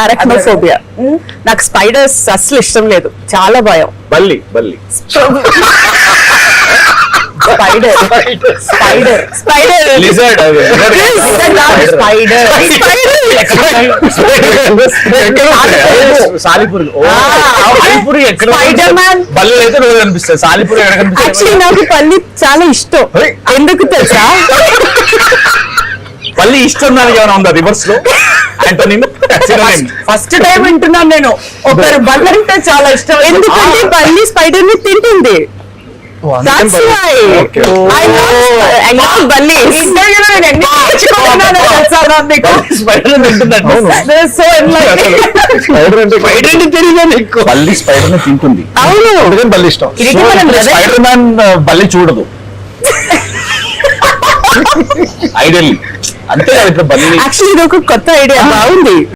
అరక్నోఫోబియా. నాకు స్పైడర్స్ అసలు ఇష్టం లేదు, చాలా భయం. బల్లి spider spider spider lizard spider సాలిపురి సాలిపురి ఎక్కడ స్పైడర్ మ్యాన్. బల్లి అయితే రోజు కనిపిస్తుంది, సాలిపురి ఎక్కడ యాక్చువల్లీ కనిపిస్తుంది? నాకు పల్లి చాలా ఇష్టం. ఎందుకు తెలుసా? బల్లి ఇష్టం దానికి ఏమైనా ఉందా రివర్స్ లో? ఫస్ట్ టైం వింటున్నాను నేను. ఒకరు బల్లి అంటే చాలా ఇష్టం, ఎందుకంటే బల్లి స్పైడర్ ని తింటుంది. That's why I love bullies. So బల్లి స్పైడర్ ని తింటుంది. అవును, అందుకని బల్లి ఇష్టం. ఇది మన brother. స్పైడర్ మ్యాన్ బల్లి చూడదు. ఐడియల్లీ అంతే కదా. ఇప్పుడు బల్లి యాక్చువల్లీ ఇది ఒక కొత్త ఐడియా, బాగుంది.